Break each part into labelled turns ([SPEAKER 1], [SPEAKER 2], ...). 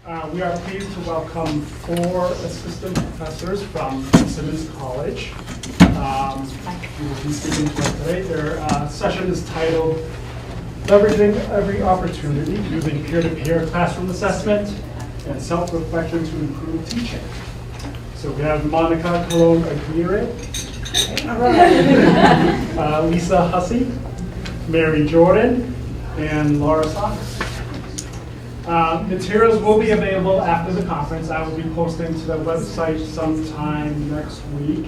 [SPEAKER 1] We are pleased to welcome 4 assistant professors from Simmons College. Who will be speaking to us today. Their session is titled Leveraging Every Opportunity Using Peer-to-Peer Classroom Assessment and Self-Reflection to Improve Teaching. So we have Monica Colon-Aguirre, Lisa Hussey, Mary Jordan, and Laura Saunders. Materials will be available after the conference. I will be posting to the website sometime next week.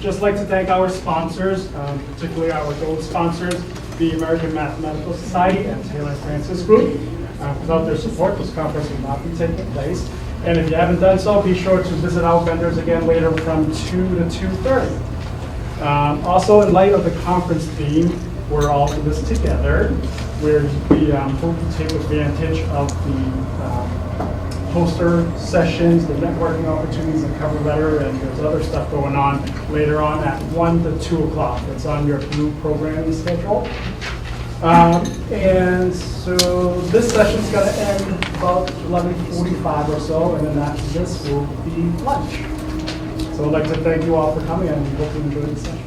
[SPEAKER 1] Just like to thank our sponsors, particularly our gold sponsors, the American Mathematical Society and Taylor Francis Group. Without their support, this conference will not be taking place. And if you haven't done so, be sure to visit our vendors again later from 2 to 2:30. Also, in light of the conference theme, we're all in this together, where we hope to take advantage of the poster sessions, the networking opportunities, and cover letter, and there's other stuff going on later on at 1 to 2 o'clock. It's on your blue programming schedule. And so this session's going to end about 11:45 or so, and then after this will be lunch. So I'd like to thank you all for coming, and we hope you enjoyed the session.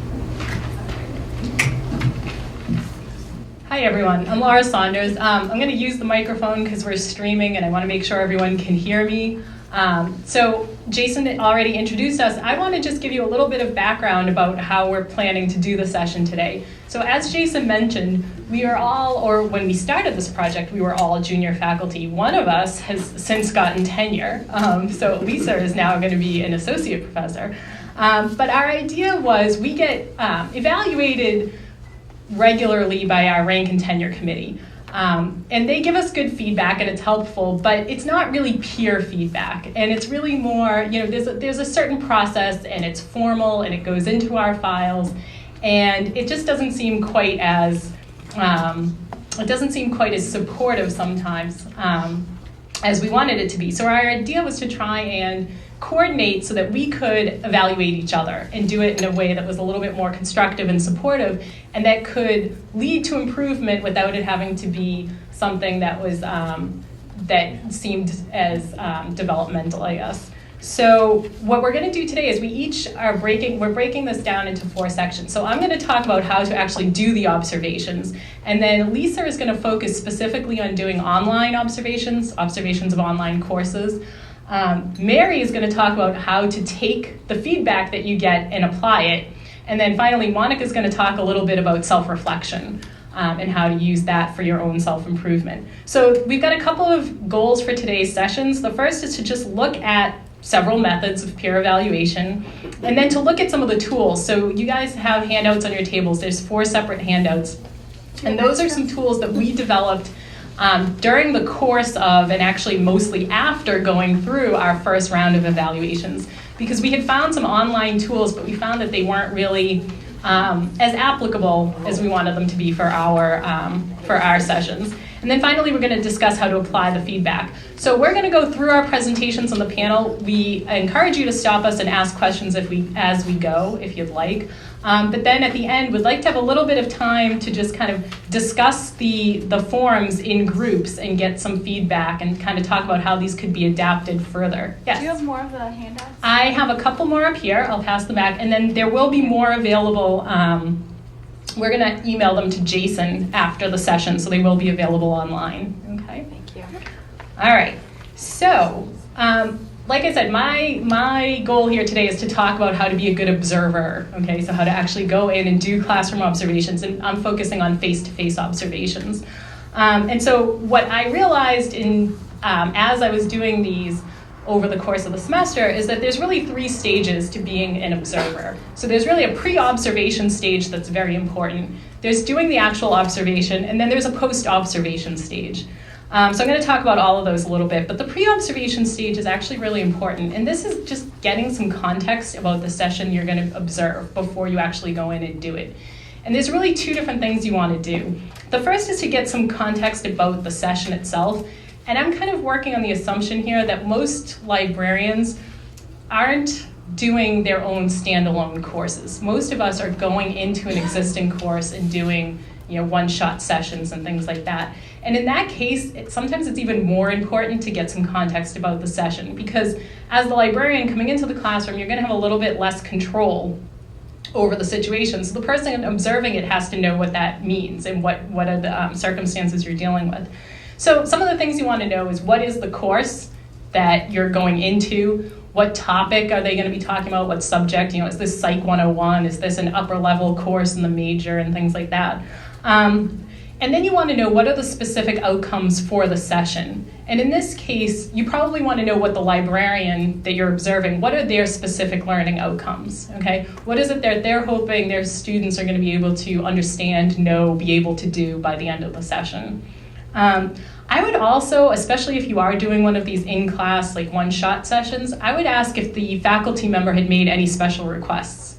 [SPEAKER 2] Hi everyone, I'm Laura Saunders. I'm going to use the microphone because we're streaming and I want to make sure everyone can hear me. So Jason already introduced us. I want to just give you a little bit of background about how we're planning to do the session today. So as Jason mentioned, we are all, or when we started this project, we were all junior faculty. One of us has since gotten tenure, so Lisa is now going to be an associate professor. But our idea was we get evaluated regularly by our rank and tenure committee. And they give us good feedback and it's helpful, but it's not really peer feedback. And it's really more, there's a certain process and it's formal and it goes into our files. And it just doesn't seem quite as, supportive sometimes as we wanted it to be. So our idea was to try and coordinate so that we could evaluate each other and do it in a way that was a little bit more constructive and supportive, and that could lead to improvement without it having to be something that was that seemed as developmental, I guess. So what we're going to do today is we're breaking this down into 4 sections. So I'm going to talk about how to actually do the observations, and then Lisa is going to focus specifically on doing online observations of online courses. Mary is going to talk about how to take the feedback that you get and apply it. And then finally, Monica is going to talk a little bit about self-reflection and how to use that for your own self-improvement. So we've got a couple of goals for today's sessions. The first is to just look at several methods of peer evaluation, and then to look at some of the tools. So you guys have handouts on your tables. There's 4 separate handouts. And those are some tools that we developed during the course of, and actually mostly after going through our first round of evaluations, because we had found some online tools, but we found that they weren't really as applicable as we wanted them to be for our sessions. And then finally, we're going to discuss how to apply the feedback. So we're going to go through our presentations on the panel. We encourage you to stop us and ask questions as we go, if you'd like. But then at the end, we'd like to have a little bit of time to just kind of discuss the forums in groups and get some feedback and kind of talk about how these could be adapted further. Yes?
[SPEAKER 3] Do you have more of the handouts?
[SPEAKER 2] I have a couple more up here. I'll pass them back. And then there will be more available. We're going to email them to Jason after the session, so they will be available online. Okay?
[SPEAKER 3] Thank you.
[SPEAKER 2] All right. So, like I said, my goal here today is to talk about how to be a good observer, okay? So how to actually go in and do classroom observations, and I'm focusing on face-to-face observations. And so what I realized as I was doing these over the course of the semester is that there's really 3 stages to being an observer. So there's really a pre-observation stage that's very important. There's doing the actual observation, and then there's a post-observation stage. So I'm going to talk about all of those a little bit, but the pre-observation stage is actually really important, and this is just getting some context about the session you're going to observe before you actually go in and do it. And there's really 2 different things you want to do. The first is to get some context about the session itself, and I'm kind of working on the assumption here that most librarians aren't doing their own standalone courses. Most of us are going into an existing course and doing one-shot sessions and things like that. And in that case, sometimes it's even more important to get some context about the session, because as the librarian coming into the classroom, you're going to have a little bit less control over the situation. So the person observing it has to know what that means and what are the circumstances you're dealing with. So some of the things you want to know is, what is the course that you're going into? What topic are they going to be talking about? What subject? Is this Psych 101? Is this an upper level course in the major and things like that? And then you want to know, what are the specific outcomes for the session? And in this case, you probably want to know what the librarian that you're observing, what are their specific learning outcomes, okay? What is it that they're hoping their students are going to be able to understand, know, be able to do by the end of the session? I would also, especially if you are doing one of these in-class, like one-shot sessions, I would ask if the faculty member had made any special requests.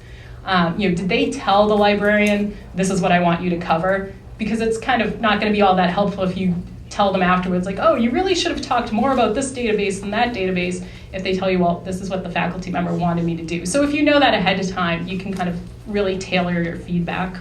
[SPEAKER 2] Did they tell the librarian, this is what I want you to cover? Because it's kind of not going to be all that helpful if you tell them afterwards, like, oh, you really should have talked more about this database than that database, if they tell you, well, this is what the faculty member wanted me to do. So if you know that ahead of time, you can kind of really tailor your feedback.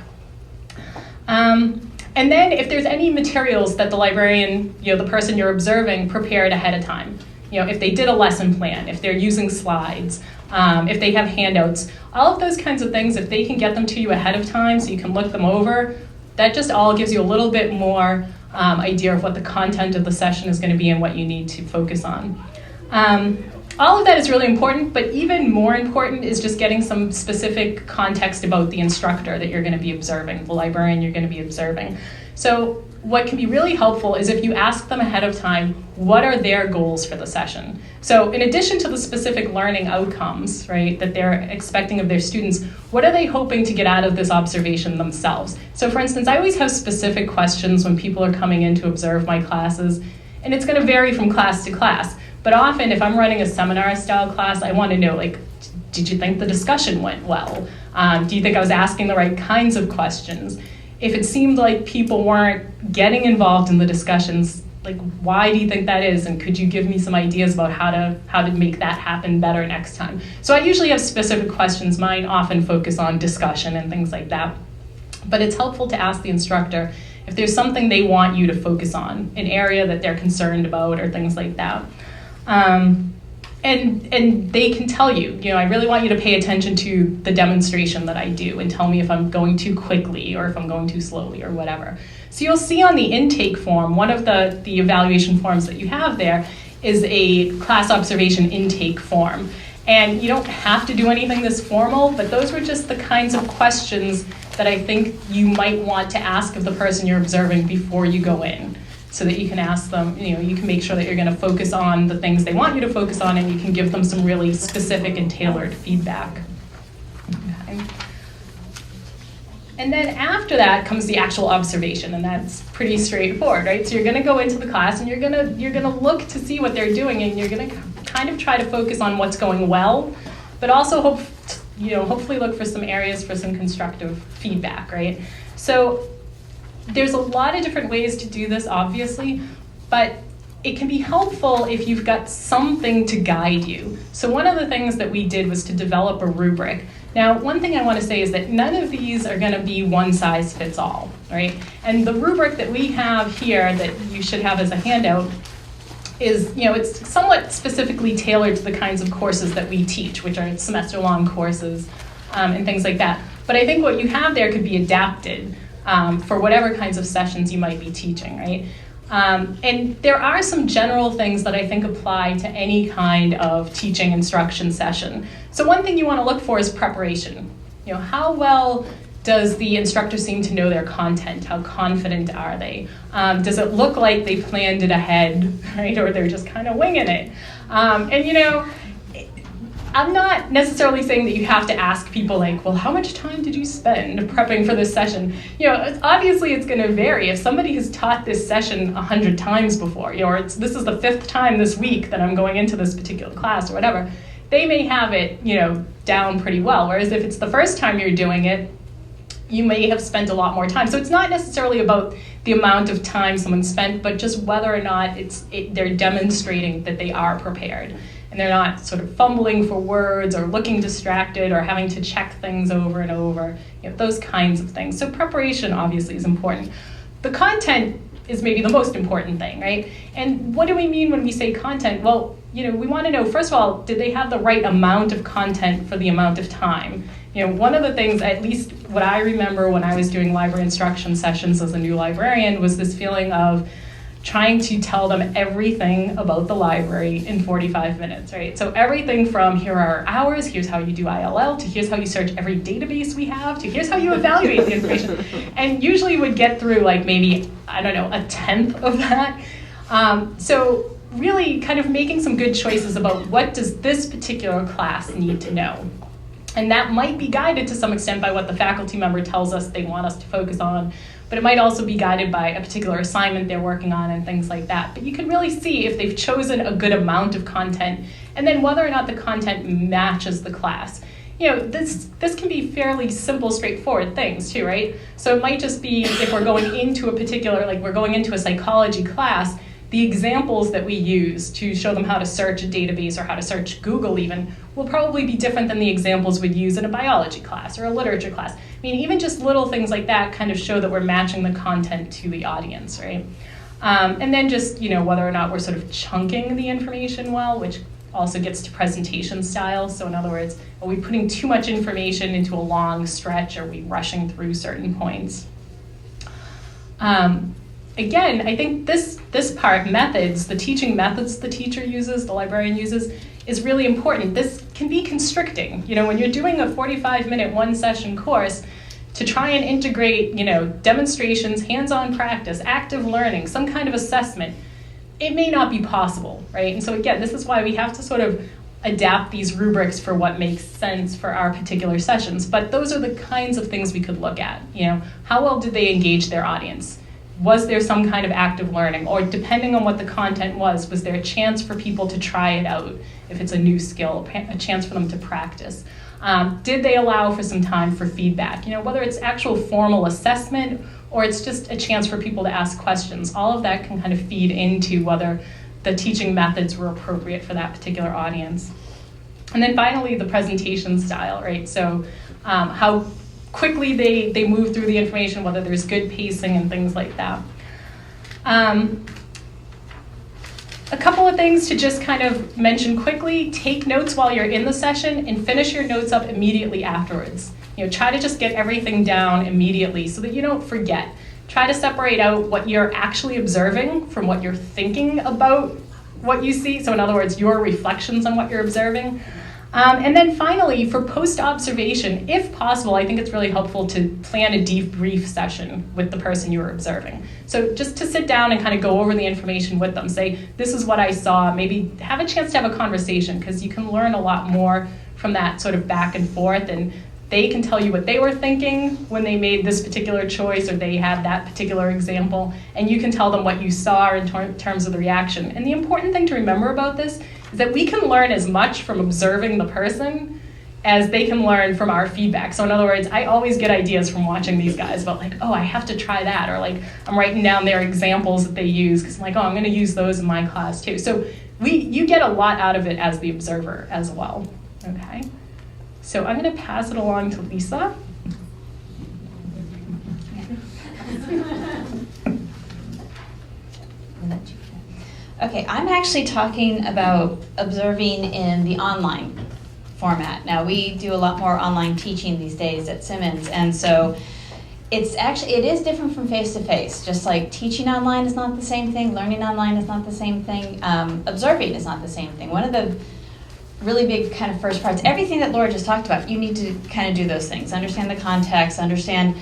[SPEAKER 2] And then if there's any materials that the librarian, the person you're observing, prepared ahead of time, if they did a lesson plan, if they're using slides, if they have handouts, all of those kinds of things, if they can get them to you ahead of time so you can look them over, that just all gives you a little bit more idea of what the content of the session is going to be and what you need to focus on. All of that is really important, but even more important is just getting some specific context about the instructor that you're going to be observing, the librarian you're going to be observing. So what can be really helpful is if you ask them ahead of time, what are their goals for the session? So in addition to the specific learning outcomes, right, that they're expecting of their students, what are they hoping to get out of this observation themselves? So for instance, I always have specific questions when people are coming in to observe my classes, and it's going to vary from class to class. But often, if I'm running a seminar-style class, I want to know, like, did you think the discussion went well? Do you think I was asking the right kinds of questions? If it seemed like people weren't getting involved in the discussions, like, why do you think that is? And could you give me some ideas about how to make that happen better next time? So I usually have specific questions. Mine often focus on discussion and things like that. But it's helpful to ask the instructor if there's something they want you to focus on, an area that they're concerned about or things like that. And they can tell you, I really want you to pay attention to the demonstration that I do and tell me if I'm going too quickly or if I'm going too slowly or whatever. So you'll see on the intake form, one of the evaluation forms that you have there is a class observation intake form. And you don't have to do anything this formal, but those were just the kinds of questions that I think you might want to ask of the person you're observing before you go in, so that you can ask them, you can make sure that you're going to focus on the things they want you to focus on, and you can give them some really specific and tailored feedback. Okay. And then after that comes the actual observation, and that's pretty straightforward, right? So you're going to go into the class and you're going to look to see what they're doing, and you're going to kind of try to focus on what's going well, but also hopefully look for some areas for some constructive feedback, right? So there's a lot of different ways to do this, obviously, but it can be helpful if you've got something to guide you. So one of the things that we did was to develop a rubric. Now, one thing I want to say is that none of these are going to be one size fits all, right? And the rubric that we have here that you should have as a handout is, it's somewhat specifically tailored to the kinds of courses that we teach, which are semester-long courses and things like that. But I think what you have there could be adapted for whatever kinds of sessions you might be teaching, right? And there are some general things that I think apply to any kind of teaching instruction session. So one thing you want to look for is preparation. How well does the instructor seem to know their content? How confident are they? Does it look like they planned it ahead, right? Or they're just kind of winging it? I'm not necessarily saying that you have to ask people like, well, how much time did you spend prepping for this session? Obviously it's going to vary. If somebody has taught this session 100 times before, or this is the 5th time this week that I'm going into this particular class or whatever, they may have it, down pretty well. Whereas if it's the first time you're doing it, you may have spent a lot more time. So it's not necessarily about the amount of time someone spent, but just whether or not they're demonstrating that they are prepared. And they're not sort of fumbling for words or looking distracted or having to check things over and over, those kinds of things. So preparation obviously is important. The content is maybe the most important thing, right? And what do we mean when we say content? Well, we want to know, first of all, did they have the right amount of content for the amount of time? One of the things, at least what I remember when I was doing library instruction sessions as a new librarian, was this feeling of trying to tell them everything about the library in 45 minutes, right? So everything from here are our hours, here's how you do ILL, to here's how you search every database we have, to here's how you evaluate the information. And usually would get through like maybe, I don't know, a tenth of that. So really kind of making some good choices about what does this particular class need to know. And that might be guided to some extent by what the faculty member tells us they want us to focus on, but it might also be guided by a particular assignment they're working on and things like that. But you can really see if they've chosen a good amount of content, and then whether or not the content matches the class. This can be fairly simple, straightforward things too, right? So it might just be if we're going into a particular, like we're going into a psychology class, the examples that we use to show them how to search a database or how to search Google even will probably be different than the examples we'd use in a biology class or a literature class. I mean, even just little things like that kind of show that we're matching the content to the audience, right? And then just, whether or not we're sort of chunking the information well, which also gets to presentation style. So in other words, are we putting too much information into a long stretch? Are we rushing through certain points? Again, I think this part, methods, the teaching methods the teacher uses, the librarian uses, is really important. This can be constricting. When you're doing a 45-minute one-session course, to try and integrate, demonstrations, hands-on practice, active learning, some kind of assessment, it may not be possible, right? And so again, this is why we have to sort of adapt these rubrics for what makes sense for our particular sessions. But those are the kinds of things we could look at. How well did they engage their audience? Was there some kind of active learning? Or depending on what the content was there a chance for people to try it out if it's a new skill, a chance for them to practice? Did they allow for some time for feedback? Whether it's actual formal assessment or it's just a chance for people to ask questions, all of that can kind of feed into whether the teaching methods were appropriate for that particular audience. And then finally, the presentation style, right? So how quickly they move through the information, whether there's good pacing and things like that. A couple of things to just kind of mention quickly: take notes while you're in the session and finish your notes up immediately afterwards. Try to just get everything down immediately so that you don't forget. Try to separate out what you're actually observing from what you're thinking about what you see. So in other words, your reflections on what you're observing. And then finally, for post-observation, if possible, I think it's really helpful to plan a debrief session with the person you were observing. So just to sit down and kind of go over the information with them, say, this is what I saw, maybe have a chance to have a conversation, because you can learn a lot more from that sort of back and forth, and they can tell you what they were thinking when they made this particular choice or they had that particular example, and you can tell them what you saw in terms of the reaction. And the important thing to remember about this is that we can learn as much from observing the person as they can learn from our feedback. So in other words, I always get ideas from watching these guys about like, oh, I have to try that, or like I'm writing down their examples that they use because I'm like, oh, I'm going to use those in my class too. So you get a lot out of it as the observer as well. Okay. So I'm going to pass it along to Lisa.
[SPEAKER 3] Okay, I'm actually talking about observing in the online format. Now, we do a lot more online teaching these days at Simmons, and so it is different from face-to-face. Just like teaching online is not the same thing, learning online is not the same thing, observing is not the same thing. One of the really big kind of first parts, everything that Laura just talked about, you need to kind of do those things. Understand the context, understand,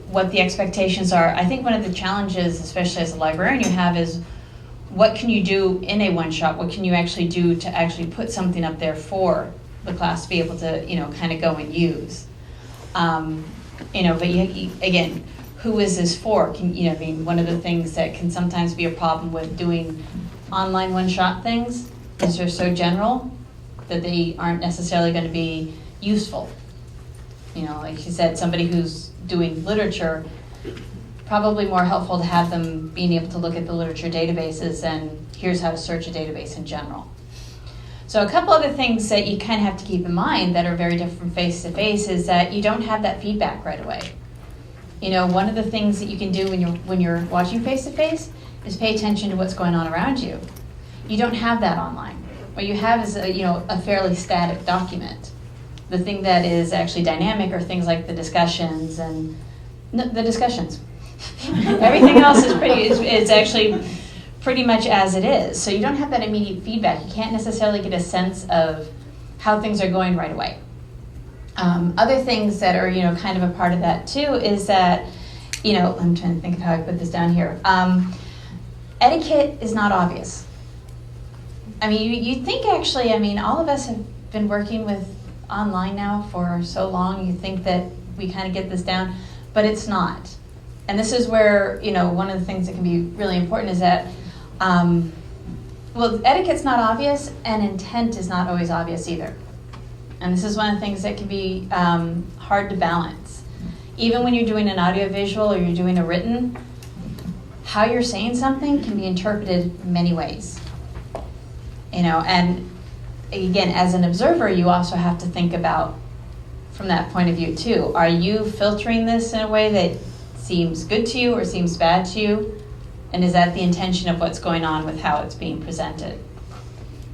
[SPEAKER 3] what the expectations are. I think one of the challenges, especially as a librarian, you have is what can you do in a one-shot? What can you actually do to actually put something up there for the class to be able to, kind of go and use? But again, who is this for? One of the things that can sometimes be a problem with doing online one-shot things is they're so general that they aren't necessarily going to be useful. Like she said, somebody who's doing literature, probably more helpful to have them being able to look at the literature databases and here's how to search a database in general. So a couple other things that you kind of have to keep in mind that are very different from face-to-face is that you don't have that feedback right away. One of the things that you can do when you're watching face-to-face is pay attention to what's going on around you. You don't have that online. What you have is a fairly static document. The thing that is actually dynamic are things like the discussions and the discussions. Everything else is actually pretty much as it is. So you don't have that immediate feedback. You can't necessarily get a sense of how things are going right away. Other things that are kind of a part of that too is that I'm trying to think of how I put this down here. Etiquette is not obvious. I mean, you think actually, all of us have been working with online now for so long, you think that we kind of get this down, but it's not. And this is where, one of the things that can be really important is that, etiquette's not obvious and intent is not always obvious either. And this is one of the things that can be hard to balance. Even when you're doing an audiovisual or you're doing a written, how you're saying something can be interpreted many ways. And again, as an observer, you also have to think about from that point of view too. Are you filtering this in a way that seems good to you or seems bad to you? And is that the intention of what's going on with how it's being presented?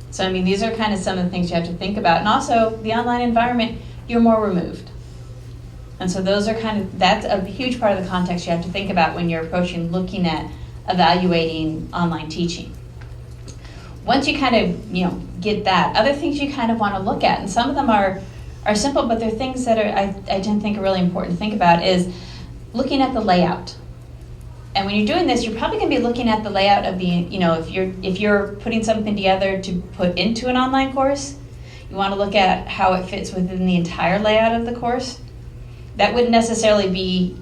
[SPEAKER 3] So, these are kind of some of the things you have to think about. And also, the online environment, you're more removed. And so that's a huge part of the context you have to think about when you're looking at evaluating online teaching. Once you kind of, get that, other things you kind of want to look at, and some of them are simple, but they're things that I tend to think are really important to think about, is looking at the layout. And when you're doing this, you're probably going to be looking at the layout of the, if you're putting something together to put into an online course, you want to look at how it fits within the entire layout of the course. That wouldn't necessarily be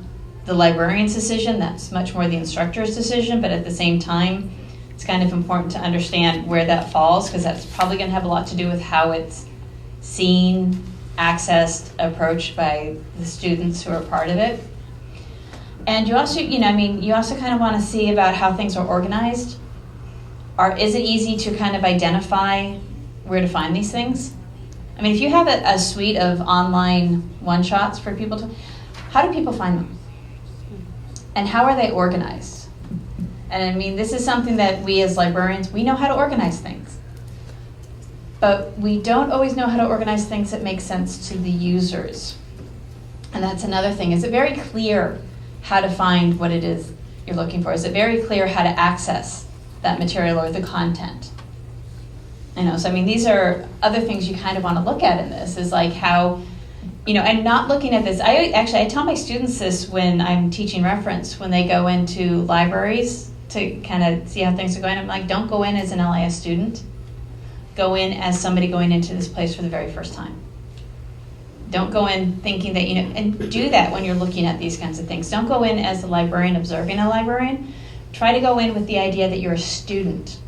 [SPEAKER 3] the librarian's decision, that's much more the instructor's decision, but at the same time, it's kind of important to understand where that falls, because that's probably going to have a lot to do with how it's seen, accessed, approached by the students who are part of it. And you also, you also kind of want to see about how things are organized. Is it easy to kind of identify where to find these things? If you have a suite of online one-shots for people to, how do people find them? And how are they organized? And this is something that we as librarians, we know how to organize things. But we don't always know how to organize things that make sense to the users. And that's another thing. Is it very clear how to find what it is you're looking for? Is it very clear how to access that material or the content? These are other things you kind of want to look at in this, is like how, and not looking at this. I tell my students this when I'm teaching reference, when they go into libraries to kind of see how things are going. I'm like, don't go in as an LIS student. Go in as somebody going into this place for the very first time. Don't go in thinking that, and do that when you're looking at these kinds of things. Don't go in as a librarian observing a librarian. Try to go in with the idea that you're a student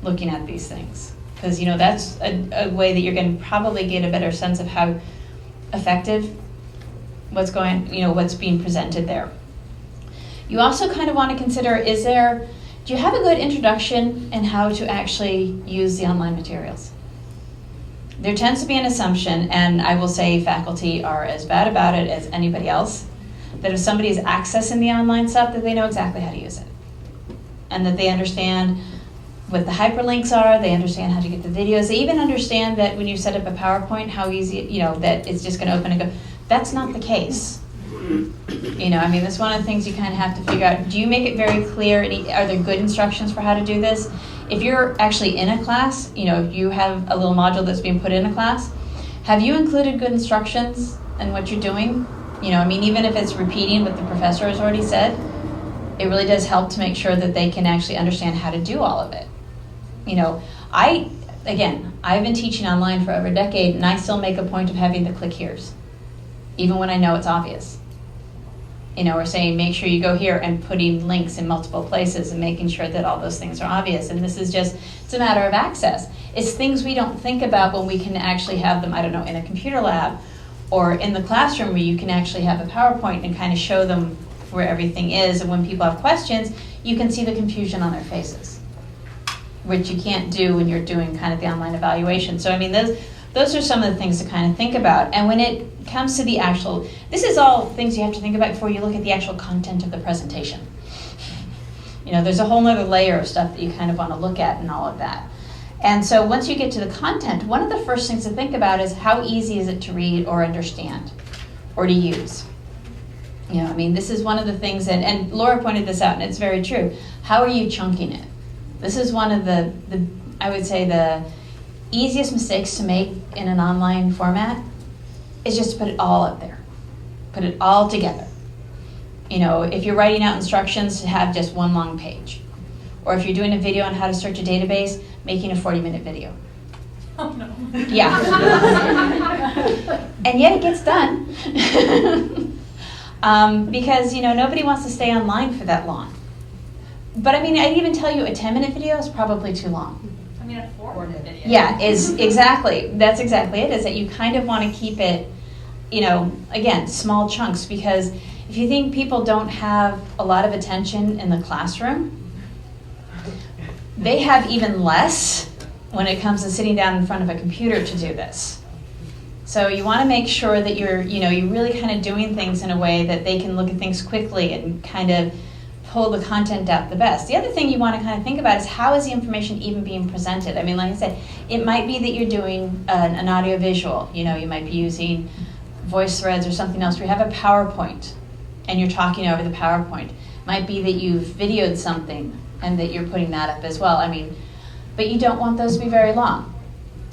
[SPEAKER 3] looking at these things. Because, that's a way that you're going to probably get a better sense of how effective what's being presented there. You also kind of want to consider, do you have a good introduction in how to actually use the online materials? There tends to be an assumption, and I will say faculty are as bad about it as anybody else, that if somebody is accessing the online stuff, that they know exactly how to use it. And that they understand what the hyperlinks are, they understand how to get the videos, they even understand that when you set up a PowerPoint, how easy, that it's just going to open and go. That's not the case. That's one of the things you kind of have to figure out. Do you make it very clear? Are there good instructions for how to do this? If you're actually in a class, if you have a little module that's being put in a class, have you included good instructions in what you're doing? Even if it's repeating what the professor has already said, it really does help to make sure that they can actually understand how to do all of it. I've been teaching online for over a decade, and I still make a point of having the click here's, even when I know it's obvious. We're saying make sure you go here and putting links in multiple places and making sure that all those things are obvious. And this is it's a matter of access. It's things we don't think about when we can actually have them, in a computer lab or in the classroom where you can actually have a PowerPoint and kind of show them where everything is. And when people have questions, you can see the confusion on their faces, which you can't do when you're doing kind of the online evaluation. So, those are some of the things to kind of think about. And when it comes to the actual, this is all things you have to think about before you look at the actual content of the presentation. You know, there's a whole other layer of stuff that you kind of want to look at and all of that. And so once you get to the content, one of the first things to think about is how easy is it to read or understand or to use. You know, I mean, this is one of the things, and Laura pointed this out, and it's very true. How are you chunking it? This is one of the I would say, the easiest mistakes to make in an online format is just to put it all up there. Put it all together. You know, if you're writing out instructions, to have just one long page. Or if you're doing a video on how to search a database, making a 40-minute video.
[SPEAKER 2] Oh, no.
[SPEAKER 3] Yeah. And yet it gets done. Because, you know, nobody wants to stay online for that long. But I mean, I'd even tell you a 10-minute video is probably too long.
[SPEAKER 2] I mean, a 4-minute video.
[SPEAKER 3] Yeah, is exactly. That's exactly it, is that you kind of want to keep it, you know, again, small chunks, because if you think people don't have a lot of attention in the classroom, they have even less when it comes to sitting down in front of a computer to do this. So you want to make sure that you're really kind of doing things in a way that they can look at things quickly and kind of pull the content out the best. The other thing you want to kind of think about is how is the information even being presented? I mean, like I said, it might be that you're doing an audio visual. You know, you might be using voice threads or something else. We have a PowerPoint and you're talking over the PowerPoint. It might be that you've videoed something and that you're putting that up as well. I mean, but you don't want those to be very long.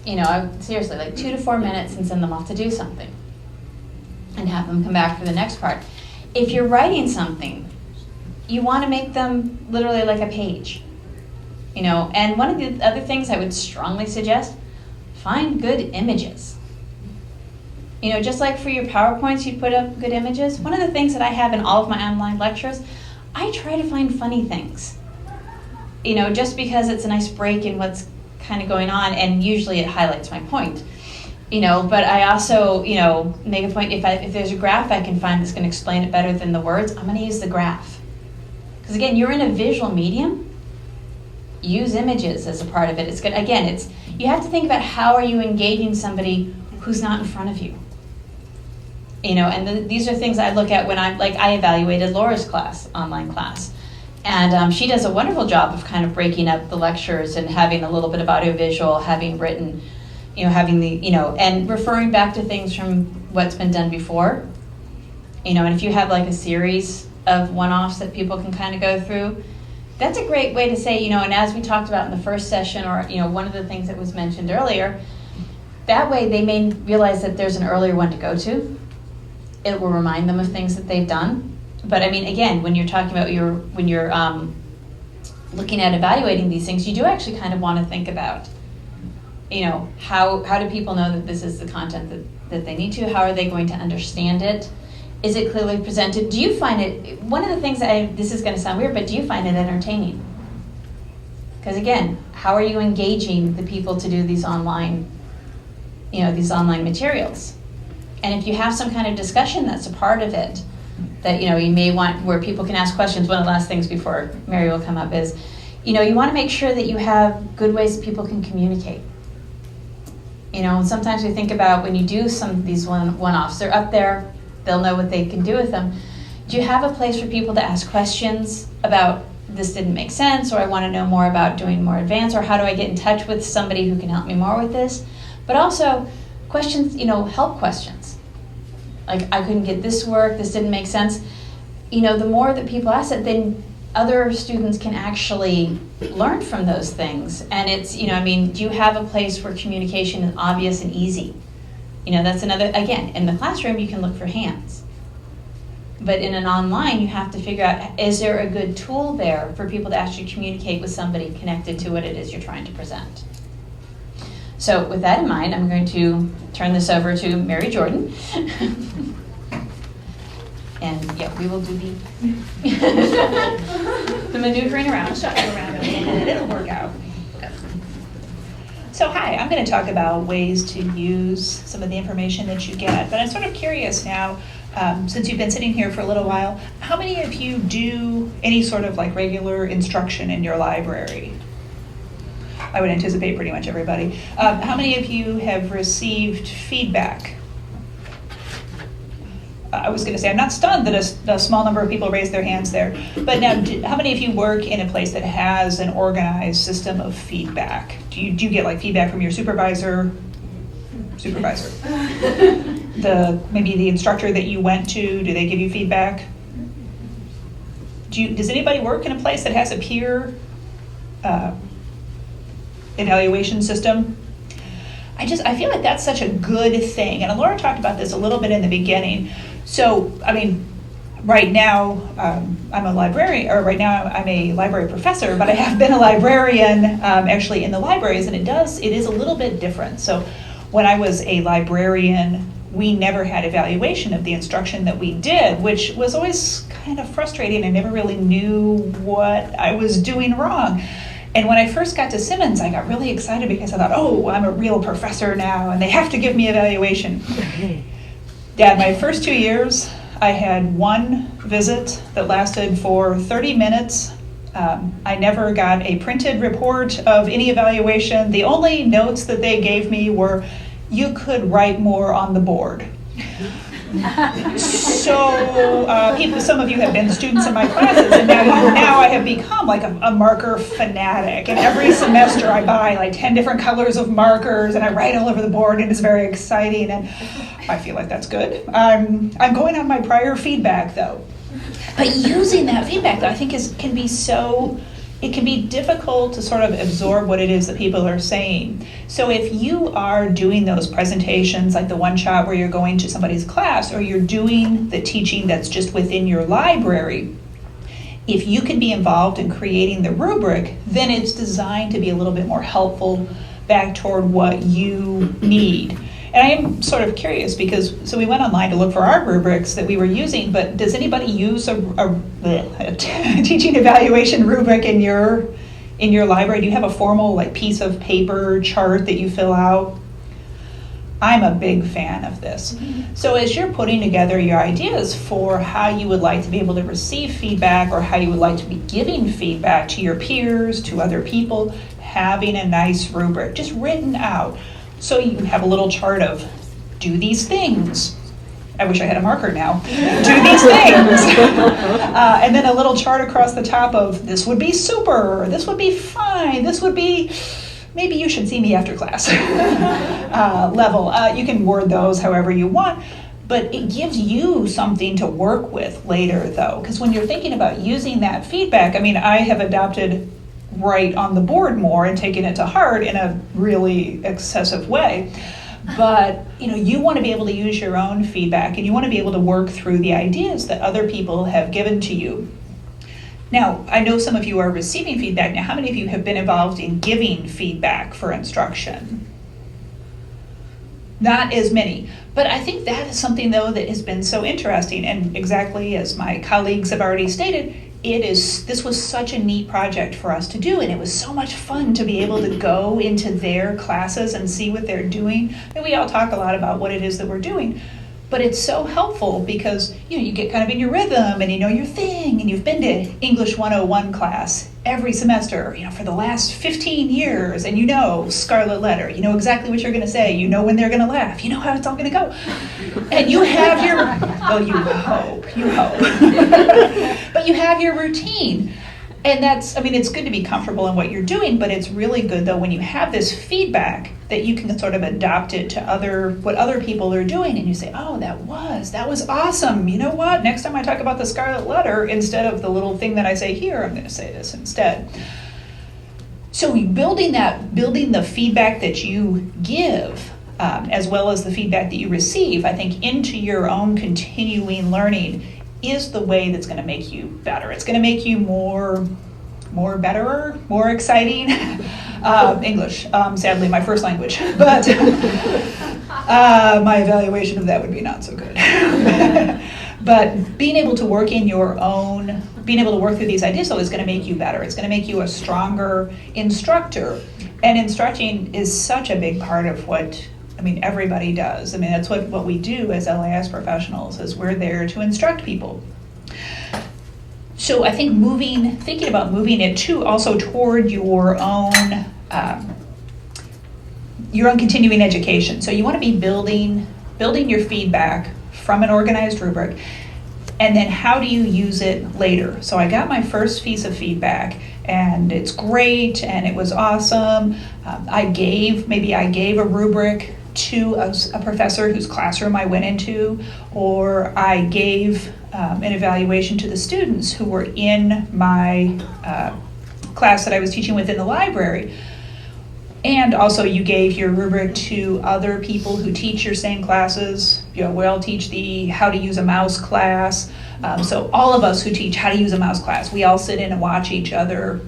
[SPEAKER 3] You know, seriously, like 2 to 4 minutes and send them off to do something and have them come back for the next part. If you're writing something, you want to make them literally like a page. You know, and one of the other things I would strongly suggest, find good images. You know, just like for your PowerPoints, you put up good images. One of the things that I have in all of my online lectures, I try to find funny things. You know, just because it's a nice break in what's kind of going on, and usually it highlights my point. You know, but I also, you know, make a point, if there's a graph I can find that's going to explain it better than the words, I'm going to use the graph. Because again, you're in a visual medium, use images as a part of it. It's good. Again, you have to think about how are you engaging somebody who's not in front of you. You know, and these are things I look at when I evaluated Laura's class, online class. And she does a wonderful job of kind of breaking up the lectures and having a little bit of audiovisual, having written, you know, having the, you know, and referring back to things from what's been done before. You know, and if you have like a series of one-offs that people can kind of go through, that's a great way to say, you know, and as we talked about in the first session, or, you know, one of the things that was mentioned earlier, that way they may realize that there's an earlier one to go to. It will remind them of things that they've done. But I mean, again, when you're talking about when you're looking at evaluating these things, you do actually kind of want to think about, you know, how do people know that this is the content that they need to? How are they going to understand it? Is it clearly presented? Do you find it, one of the things this is going to sound weird, but do you find it entertaining? Because again, how are you engaging the people to do these online, you know, these online materials? And if you have some kind of discussion that's a part of it, that, you know, you may want, where people can ask questions. One of the last things before Mary will come up is, you know, you want to make sure that you have good ways that people can communicate. You know, and sometimes we think about when you do some of these one-offs, they're up there, they'll know what they can do with them. Do you have a place for people to ask questions about this didn't make sense, or I want to know more about doing more advanced, or how do I get in touch with somebody who can help me more with this? But also questions, you know, help questions. Like, I couldn't get this work, this didn't make sense. You know, the more that people ask it, then other students can actually learn from those things. And it's, you know, I mean, do you have a place where communication is obvious and easy? You know, that's another, again, in the classroom you can look for hands. But in an online, you have to figure out, is there a good tool there for people to actually communicate with somebody connected to what it is you're trying to present? So with that in mind, I'm going to turn this over to Mary Jordan. And yeah, we will do the maneuvering around.
[SPEAKER 4] I'll shut you around and it'll work out. So hi, I'm going to talk about ways to use some of the information that you get. But I'm sort of curious now, since you've been sitting here for a little while, how many of you do any sort of like regular instruction in your library? I would anticipate pretty much everybody. How many of you have received feedback? I was going to say, I'm not stunned that a small number of people raised their hands there. But now, how many of you work in a place that has an organized system of feedback? Do you get like feedback from your supervisor? Maybe the instructor that you went to, do they give you feedback? Does anybody work in a place that has a peer evaluation system? I feel like that's such a good thing. And Laura talked about this a little bit in the beginning. So, I mean, right now I'm a librarian, or right now I'm a library professor, but I have been a librarian actually in the libraries, and it is a little bit different. So when I was a librarian, we never had evaluation of the instruction that we did, which was always kind of frustrating. I never really knew what I was doing wrong. And when I first got to Simmons, I got really excited because I thought, oh, I'm a real professor now, and they have to give me evaluation. Yeah, my first 2 years, I had one visit that lasted for 30 minutes. I never got a printed report of any evaluation. The only notes that they gave me were, you could write more on the board. So some of you have been students in my classes, and now I have become like a marker fanatic. And every semester I buy like 10 different colors of markers, and I write all over the board, and it's very exciting, and I feel like that's good. I'm going on my prior feedback though. But using that feedback though, I think it can be difficult to sort of absorb what it is that people are saying. So if you are doing those presentations, like the one shot where you're going to somebody's class, or you're doing the teaching that's just within your library, if you can be involved in creating the rubric, then it's designed to be a little bit more helpful back toward what you need. And I am sort of curious because, so we went online to look for our rubrics that we were using, but does anybody use a teaching evaluation rubric in your library? Do you have a formal like piece of paper chart that you fill out? I'm a big fan of this. So as you're putting together your ideas for how you would like to be able to receive feedback, or how you would like to be giving feedback to your peers, to other people, having a nice rubric just written out. So you have a little chart of, do these things. I wish I had a marker now. Do these things. And then a little chart across the top of, this would be super, this would be fine, this would be, maybe you should see me after class level. You can word those however you want, but it gives you something to work with later though. Because when you're thinking about using that feedback, I mean, I have adopted write on the board more and taking it to heart in a really excessive way. But you want to be able to use your own feedback, and you want to be able to work through the ideas that other people have given to you. Now, I know some of you are receiving feedback. Now, how many of you have been involved in giving feedback for instruction? Not as many. But I think that is something, though, that has been so interesting. And exactly as my colleagues have already stated, this was such a neat project for us to do, and it was so much fun to be able to go into their classes and see what they're doing. And we all talk a lot about what it is that we're doing, but it's so helpful because you get kind of in your rhythm, and you know your thing, and you've been to English 101 class every semester, for the last 15 years, and Scarlet Letter, you know exactly what you're going to say, you know when they're going to laugh, you know how it's all going to go. And you have you hope. But you have your routine. And it's good to be comfortable in what you're doing, but it's really good though when you have this feedback that you can sort of adopt it to what other people are doing, and you say, oh, that was awesome. You know what? Next time I talk about the Scarlet Letter, instead of the little thing that I say here, I'm going to say this instead. So building the feedback that you give, as well as the feedback that you receive, I think into your own continuing learning is the way that's going to make you better. It's going to make you more betterer, more exciting. English, sadly, my first language, but my evaluation of that would be not so good. But being able to work through these ideas though is going to make you better. It's going to make you a stronger instructor. And instructing is such a big part of what everybody does. That's what we do as LIS professionals, is we're there to instruct people. So I think thinking about moving it also toward your own continuing education. So you want to be building your feedback from an organized rubric, and then how do you use it later? So I got my first piece of feedback, and it's great, and it was awesome. I gave a rubric to a professor whose classroom I went into, or I gave an evaluation to the students who were in my class that I was teaching with in the library. And also you gave your rubric to other people who teach your same classes. We all teach the how to use a mouse class. So all of us who teach how to use a mouse class, we all sit in and watch each other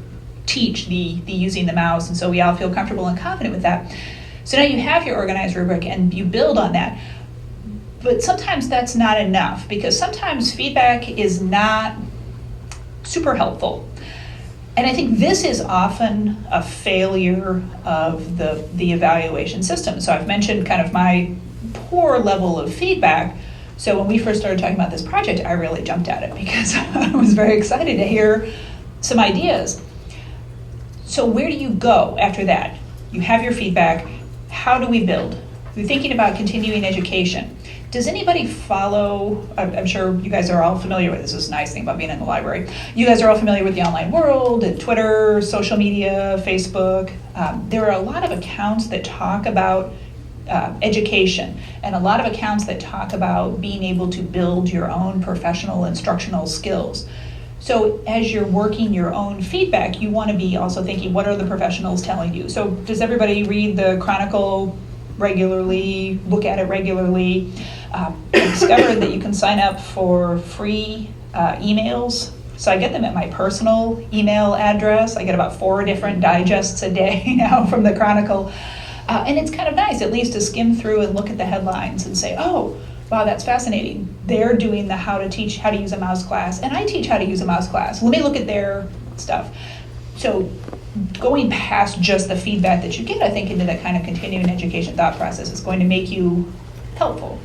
[SPEAKER 4] teach the using the mouse, and so we all feel comfortable and confident with that. So now you have your organized rubric and you build on that. But sometimes that's not enough, because sometimes feedback is not super helpful. And I think this is often a failure of the evaluation system. So I've mentioned kind of my poor level of feedback. So when we first started talking about this project, I really jumped at it because I was very excited to hear some ideas. So where do you go after that? You have your feedback. How do we build? We're thinking about continuing education. Does anybody follow, I'm sure you guys are all familiar with this, is a nice thing about being in the library. You guys are all familiar with the online world, and Twitter, social media, Facebook. There are a lot of accounts that talk about education, and a lot of accounts that talk about being able to build your own professional instructional skills. So as you're working your own feedback, you want to be also thinking, what are the professionals telling you? So does everybody read the Chronicle regularly, look at it regularly? I discovered that you can sign up for free emails. So I get them at my personal email address. I get about 4 different digests a day now from the Chronicle. And it's kind of nice, at least, to skim through and look at the headlines and say, oh, wow, that's fascinating. They're doing the how to use a mouse class, and I teach how to use a mouse class. Let me look at their stuff. So going past just the feedback that you get, I think, into that kind of continuing education thought process is going to make you helpful.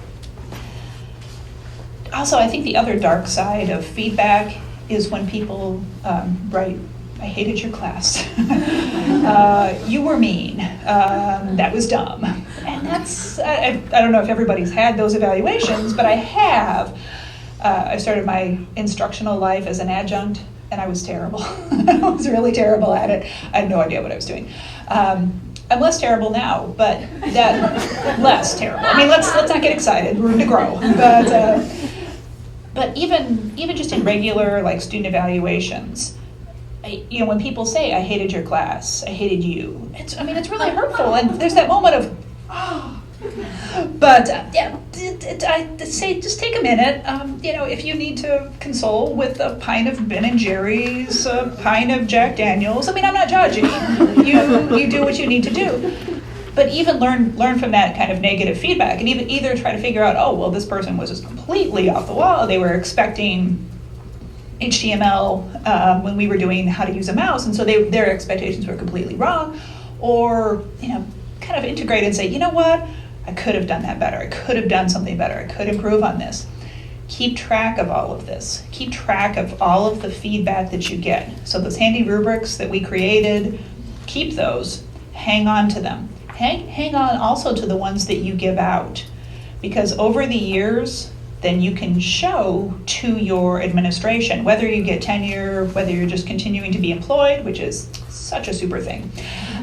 [SPEAKER 4] Also, I think the other dark side of feedback is when people write, I hated your class. You were mean. That was dumb. And that's, I don't know if everybody's had those evaluations, but I have. I started my instructional life as an adjunct, and I was terrible. I was really terrible at it. I had no idea what I was doing. I'm less terrible now, but that less terrible. I mean, let's not get excited. Room to grow. But even just in regular like student evaluations, when people say, I hated your class, I hated you, it's really hurtful. And there's that moment of, oh. But I say, just take a minute. If you need to console with a pint of Ben & Jerry's, a pint of Jack Daniels, I'm not judging. You do what you need to do. But even learn from that kind of negative feedback, and even either try to figure out, oh, well, this person was just completely off the wall. They were expecting HTML when we were doing how to use a mouse, and so their expectations were completely wrong. Or kind of integrate and say, you know what, I could have done that better. I could have done something better. I could improve on this. Keep track of all of this. Keep track of all of the feedback that you get. So those handy rubrics that we created, keep those. Hang on to them. Hang on also to the ones that you give out, because over the years, then you can show to your administration, whether you get tenure, whether you're just continuing to be employed, which is such a super thing.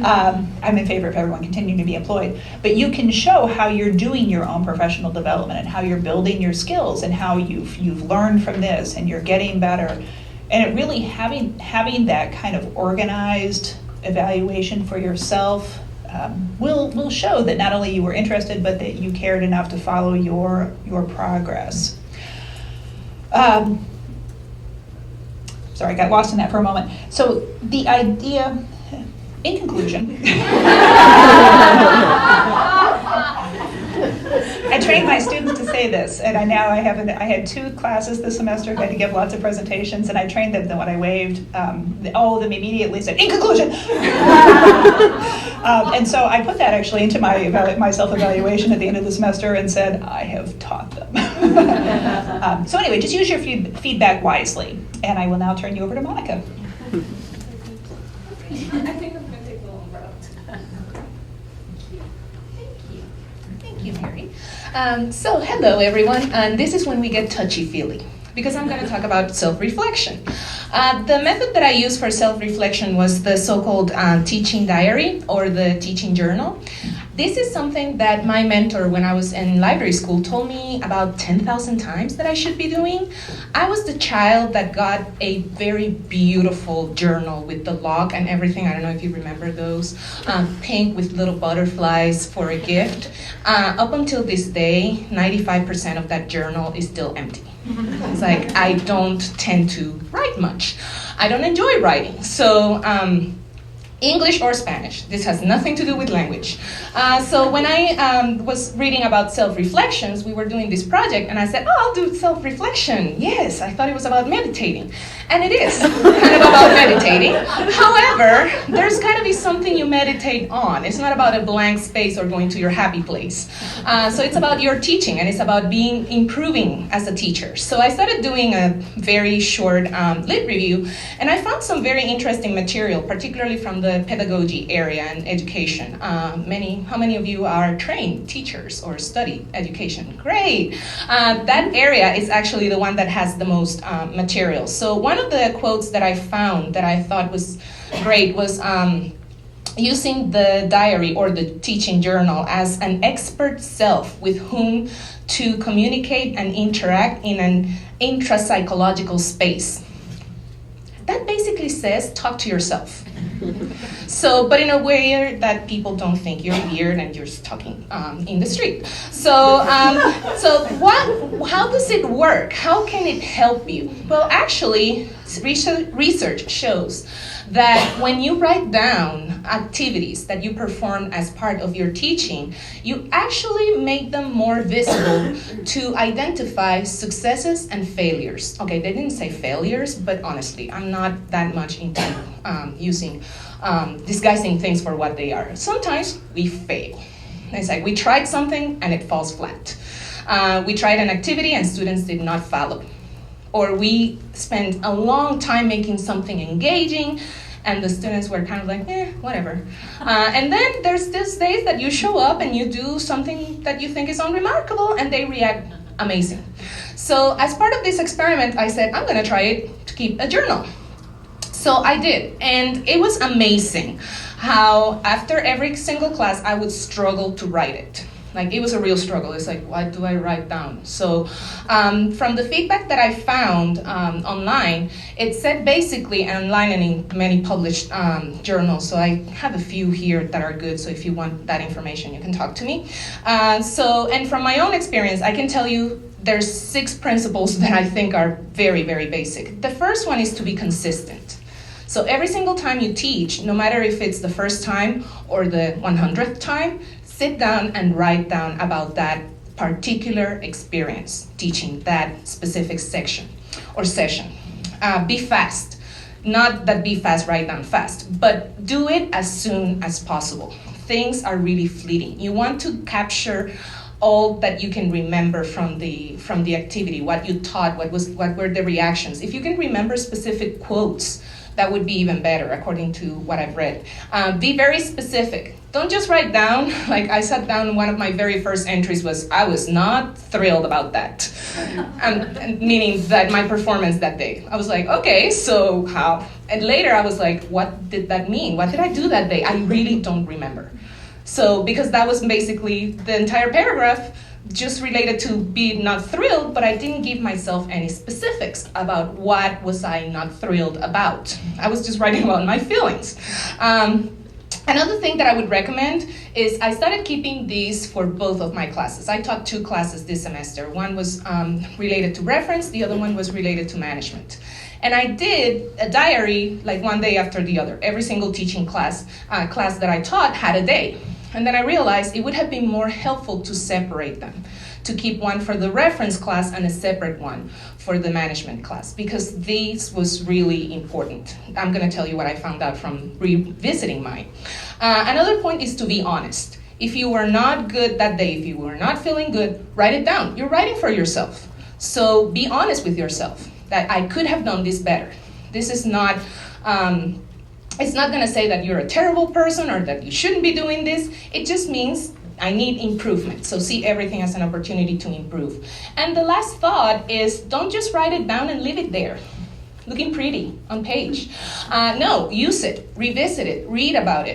[SPEAKER 4] I'm in favor of everyone continuing to be employed, but you can show how you're doing your own professional development and how you're building your skills and how you've learned from this and you're getting better. And it really having that kind of organized evaluation for yourself will show that not only you were interested, but that you cared enough to follow your progress. Sorry, I got lost in that for a moment. So the idea, in conclusion, I trained my students to say this, and I had 2 classes this semester. I had to give lots of presentations, and I trained them that when I waved, all of them immediately said, "In conclusion." And so I put that actually into my self-evaluation at the end of the semester and said, I have taught them. So anyway, just use your feedback wisely, and I will now turn you over to Monica.
[SPEAKER 5] I think I'm going to take the little route.
[SPEAKER 3] Thank
[SPEAKER 5] you, Mary. So hello, everyone. And this is when we get touchy-feely, because I'm going to talk about self-reflection. The method that I used for self-reflection was the so-called teaching diary or the teaching journal. This is something that my mentor when I was in library school told me about 10,000 times that I should be doing. I was the child that got a very beautiful journal with the log and everything. I don't know if you remember those. Pink with little butterflies for a gift. Up until this day, 95% of that journal is still empty. It's like I don't tend to write much. I don't enjoy writing. So English or Spanish. This has nothing to do with language. So when I was reading about self-reflections, we were doing this project, and I said, I'll do self-reflection. Yes, I thought it was about meditating. And it is kind of about meditating. However, there's got to be something you meditate on. It's not about a blank space or going to your happy place. So it's about your teaching, and it's about improving as a teacher. So I started doing a very short lit review, and I found some very interesting material, particularly from the pedagogy area and education. How many of you are trained teachers or study education? Great. That area is actually the one that has the most material. So one of the quotes that I found that I thought was great was using the diary or the teaching journal as an expert self with whom to communicate and interact in an intrapsychological space. That basically says talk to yourself. So, but in a way that people don't think you're weird and you're just talking in the street. So, how does it work? How can it help you? Well, actually, research shows that when you write down activities that you perform as part of your teaching, you actually make them more visible to identify successes and failures. Okay, they didn't say failures, but honestly, I'm not that much into disguising things for what they are. Sometimes we fail. It's like we tried something and it falls flat. We tried an activity and students did not follow. Or we spent a long time making something engaging and the students were kind of like, whatever. And then there's these days that you show up and you do something that you think is unremarkable and they react amazing. So as part of this experiment, I said, I'm gonna try it to keep a journal. So I did, and it was amazing how after every single class I would struggle to write it. Like it was a real struggle. It's like, what do I write down? So from the feedback that I found online, it said basically online and in many published journals. So I have a few here that are good. So if you want that information, you can talk to me. And from my own experience, I can tell you there's 6 principles that I think are very, very basic. The first one is to be consistent. So every single time you teach, no matter if it's the first time or the 100th time, sit down and write down about that particular experience, teaching that specific section or session. Be fast. Not that be fast, write down fast, but do it as soon as possible. Things are really fleeting. You want to capture all that you can remember from the activity, what you taught, what were the reactions. If you can remember specific quotes, that would be even better, according to what I've read. Be very specific. Don't just write down, like I sat down, one of my very first entries was, I was not thrilled about that. And meaning that my performance that day. I was like, okay, so how? And later I was like, what did that mean? What did I do that day? I really don't remember. So, because that was basically the entire paragraph, just related to being not thrilled, but I didn't give myself any specifics about what was I not thrilled about. I was just writing about my feelings. Another thing that I would recommend is I started keeping these for both of my classes. I taught 2 classes this semester. One was related to reference, the other one was related to management. And I did a diary like one day after the other. Every single teaching class that I taught had a day. And then I realized it would have been more helpful to separate them, to keep one for the reference class and a separate one for the management class, because this was really important. I'm going to tell you what I found out from revisiting mine. Another point is to be honest. If you were not good that day, if you were not feeling good, write it down. You're writing for yourself. So be honest with yourself that I could have done this better. This is not... it's not going to say that you're a terrible person or that you shouldn't be doing this. It just means I need improvement. So see everything as an opportunity to improve. And the last thought is don't just write it down and leave it there, looking pretty on page. No, use it, revisit it, read about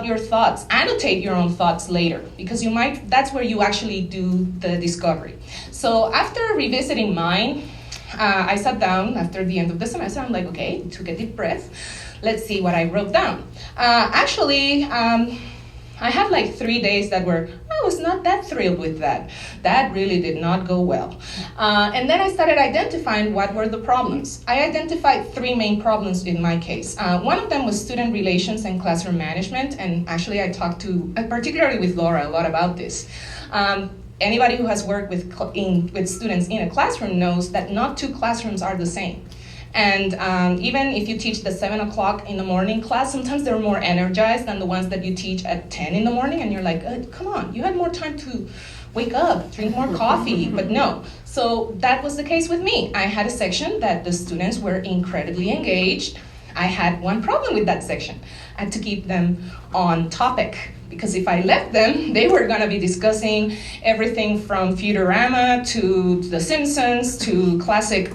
[SPEAKER 5] your thoughts, annotate your own thoughts later, because that's where you actually do the discovery. So after revisiting mine, I sat down after the end of the semester. I'm like, okay, took a deep breath. Let's see what I wrote down. I had like 3 days I was not that thrilled with that. That really did not go well. And then I started identifying what were the problems. I identified 3 main problems in my case. One of them was student relations and classroom management, and actually I talked to, particularly with Laura, a lot about this. Anybody who has worked with students in a classroom knows that not 2 classrooms are the same. And even if you teach the 7 o'clock in the morning class, sometimes they're more energized than the ones that you teach at 10 in the morning, and you're like, come on, you had more time to wake up, drink more coffee, but no. So that was the case with me. I had a section that the students were incredibly engaged. I had one problem with that section. I had to keep them on topic, because if I left them, they were gonna be discussing everything from Futurama to The Simpsons to classic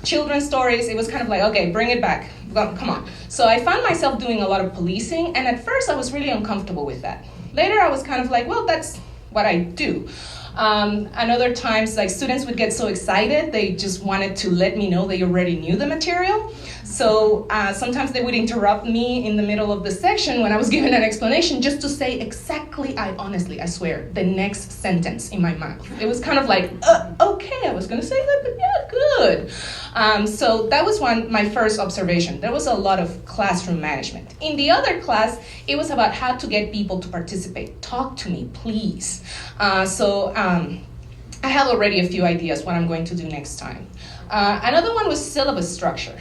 [SPEAKER 5] children's stories. It was kind of like, okay, bring it back, come on. So I found myself doing a lot of policing, and at first I was really uncomfortable with that. Later I was kind of like, well, that's what I do. And other times, like, students would get so excited, they just wanted to let me know they already knew the material. So sometimes they would interrupt me in the middle of the section when I was giving an explanation just to say exactly, I swear, the next sentence in my mouth. It was kind of like, okay, I was gonna say that, but yeah, good. So that was my first observation. There was a lot of classroom management. In the other class, it was about how to get people to participate. Talk to me, please. I have already a few ideas what I'm going to do next time. Another one was syllabus structure.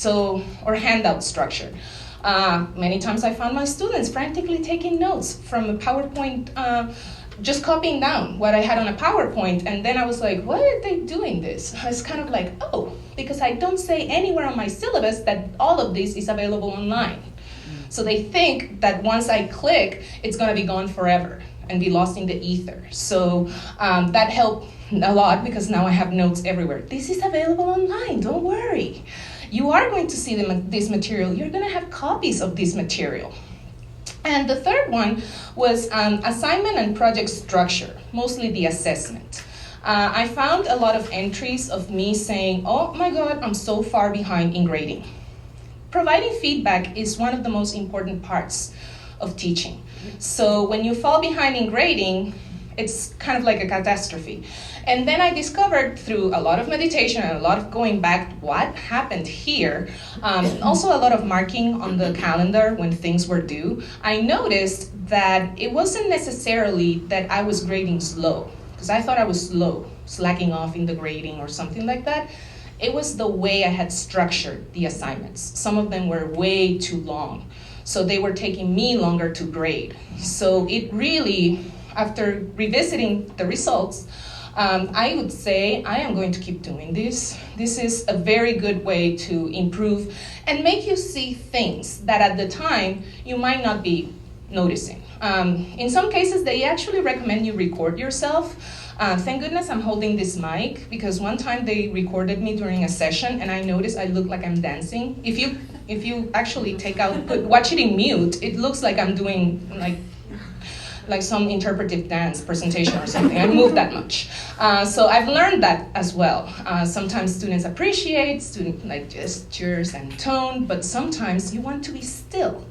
[SPEAKER 5] Or handout structure. Many times I found my students frantically taking notes from a PowerPoint, just copying down what I had on a PowerPoint, and then I was like, why are they doing this? I was kind of like, because I don't say anywhere on my syllabus that all of this is available online. So they think that once I click, it's gonna be gone forever and be lost in the ether. So that helped a lot, because now I have notes everywhere. This is available online, don't worry. You are going to see this material. You're going to have copies of this material. And the third one was assignment and project structure, mostly the assessment. I found a lot of entries of me saying, oh my God, I'm so far behind in grading. Providing feedback is one of the most important parts of teaching. So when you fall behind in grading, it's kind of like a catastrophe. And then I discovered through a lot of meditation and a lot of going back what happened here, also a lot of marking on the calendar when things were due, I noticed that it wasn't necessarily that I was grading slow, because I thought I was slow, slacking off in the grading or something like that. It was the way I had structured the assignments. Some of them were way too long, so they were taking me longer to grade. So it really, after revisiting the results, I would say I am going to keep doing this. This is a very good way to improve and make you see things that at the time you might not be noticing. In some cases, they actually recommend you record yourself. Thank goodness I'm holding this mic, because one time they recorded me during a session and I noticed I look like I'm dancing. If you actually watch it in mute, it looks like I'm doing like some interpretive dance presentation or something. I move that much. So I've learned that as well. Sometimes students appreciate like gestures and tone, but sometimes you want to be still.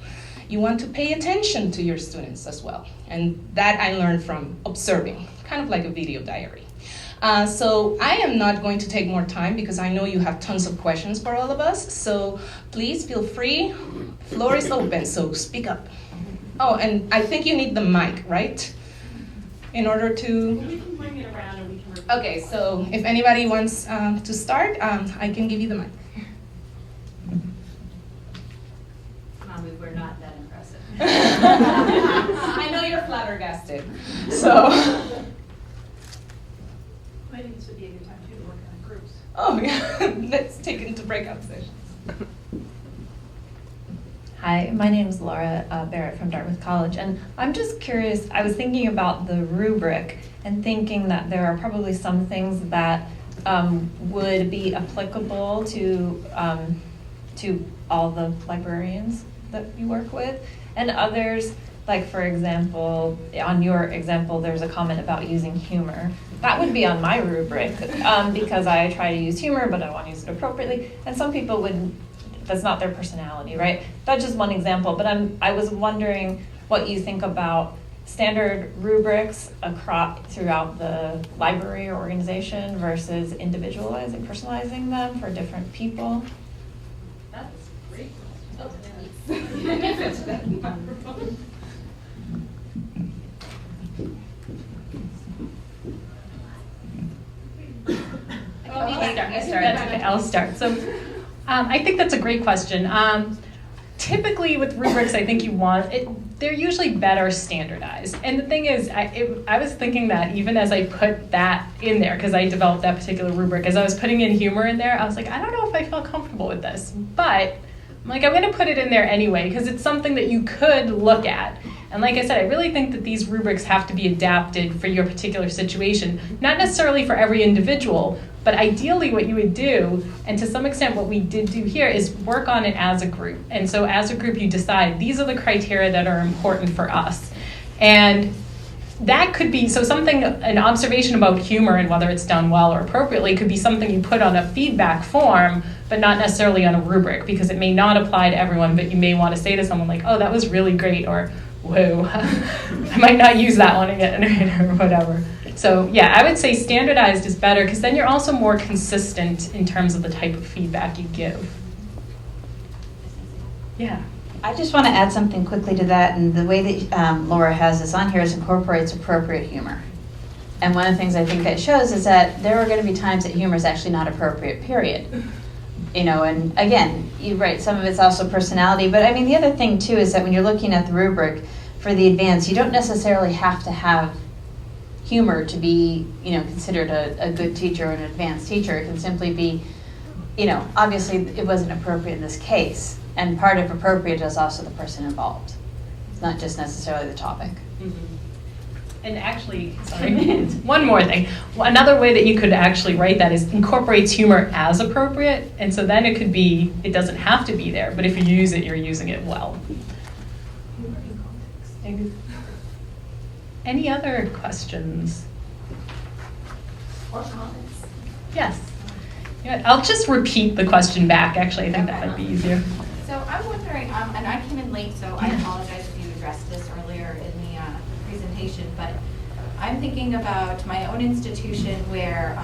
[SPEAKER 5] You want to pay attention to your students as well. And that I learned from observing, kind of like a video diary. So I am not going to take more time, because I know you have tons of questions for all of us. So please feel free. Floor is open, so speak up. Oh, and I think you need the mic, right? In order to...
[SPEAKER 2] We can bring it around and we can...
[SPEAKER 5] Okay, so if anybody wants to start, I can give you the mic.
[SPEAKER 6] We're not that impressive.
[SPEAKER 5] I know you're flabbergasted, so...
[SPEAKER 4] I think this would be a good time too to work on groups.
[SPEAKER 5] Oh, yeah, let's take it into breakout sessions.
[SPEAKER 7] Hi, my name is Laura Barrett from Dartmouth College, and I'm just curious, I was thinking about the rubric and thinking that there are probably some things that would be applicable to all the librarians that you work with, and others, like for example, on your example, there's a comment about using humor. That would be on my rubric because I try to use humor, but I want to use it appropriately, and some people would. That's not their personality, right? That's just one example, but I was wondering what you think about standard rubrics throughout the library or organization versus individualizing, personalizing them for different people.
[SPEAKER 6] That's great.
[SPEAKER 2] I'll start. So I think that's a great question. Typically with rubrics, I think they're usually better standardized. And the thing is, I was thinking that even as I put that in there, because I developed that particular rubric, as I was putting in humor in there, I was like, I don't know if I felt comfortable with this. But I'm going to put it in there anyway, because it's something that you could look at. And like I said, I really think that these rubrics have to be adapted for your particular situation, not necessarily for every individual, but ideally what you would do, and to some extent what we did do here, is work on it as a group. And so as a group, you decide, these are the criteria that are important for us. And that could be, an observation about humor and whether it's done well or appropriately could be something you put on a feedback form, but not necessarily on a rubric, because it may not apply to everyone, but you may want to say to someone like, oh, that was really great, or whoa, I might not use that one again, or whatever. So yeah, I would say standardized is better, because then you're also more consistent in terms of the type of feedback you give. Yeah.
[SPEAKER 3] I just want to add something quickly to that, and the way that Laura has this on here is incorporates appropriate humor. And one of the things I think that shows is that there are going to be times that humor is actually not appropriate, period. And again, you're right, some of it's also personality, but I mean, the other thing too is that when you're looking at the rubric for the advanced, you don't necessarily have to have humor to be, considered a good teacher or an advanced teacher. It can simply be, obviously it wasn't appropriate in this case. And part of appropriate is also the person involved. It's not just necessarily the topic.
[SPEAKER 2] Mm-hmm. And actually, sorry, one more thing. Another way that you could actually write that is incorporates humor as appropriate. And so then it doesn't have to be there, but if you use it, you're using it well. Any other questions?
[SPEAKER 6] Or comments?
[SPEAKER 2] Yes. I'll just repeat the question back, actually. I think that might be easier.
[SPEAKER 6] So I'm wondering, and I came in late, so I apologize if you addressed this earlier in the presentation, but I'm thinking about my own institution where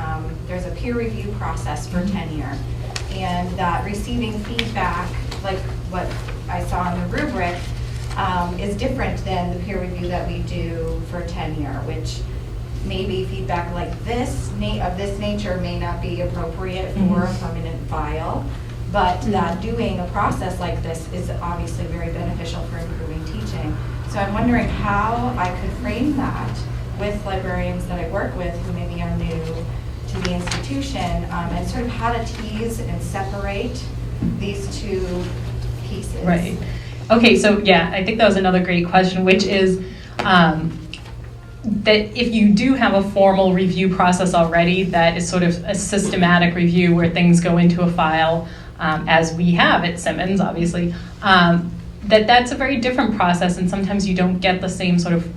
[SPEAKER 6] there's a peer review process for tenure, and that receiving feedback, like what I saw in the rubric, is different than the peer review that we do for tenure, which maybe feedback like this, of this nature, may not be appropriate for a permanent file, but that doing a process like this is obviously very beneficial for improving teaching. So I'm wondering how I could frame that with librarians that I work with who maybe are new to the institution, and sort of how to tease and separate these two pieces.
[SPEAKER 2] Right. Okay, so yeah, I think that was another great question, which is that if you do have a formal review process already that is sort of a systematic review where things go into a file, as we have at Simmons, obviously, that's a very different process, and sometimes you don't get the same sort of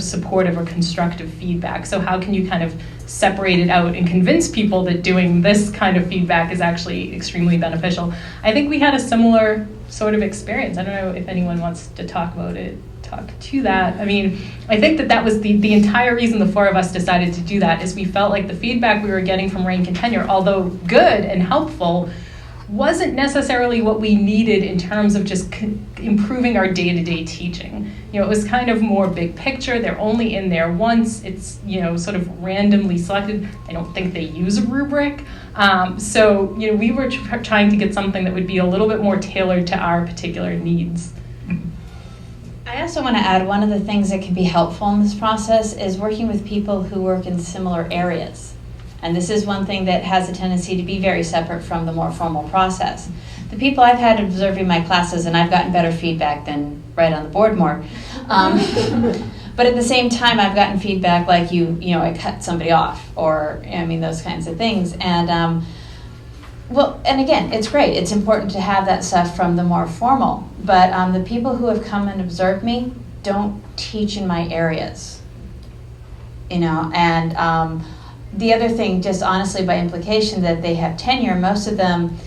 [SPEAKER 2] supportive or constructive feedback. So how can you kind of separate it out and convince people that doing this kind of feedback is actually extremely beneficial? I think we had a similar sort of experience. I don't know if anyone wants to talk to that. I mean, I think that was the entire reason the four of us decided to do that, is we felt like the feedback we were getting from rank and tenure, although good and helpful, wasn't necessarily what we needed in terms of just improving our day-to-day teaching. It was kind of more big picture. They're only in there once. It's, sort of randomly selected. I don't think they use a rubric. So, we were trying to get something that would be a little bit more tailored to our particular needs.
[SPEAKER 3] I also want to add, one of the things that can be helpful in this process is working with people who work in similar areas. And this is one thing that has a tendency to be very separate from the more formal process. the people I've had observing my classes, and I've gotten better feedback than right on the board more. But at the same time, I've gotten feedback like I cut somebody off, or those kinds of things. And and again, it's great. It's important to have that stuff from the more formal. But the people who have come and observed me don't teach in my areas, And the other thing, just honestly by implication, that they have tenure. Most of them,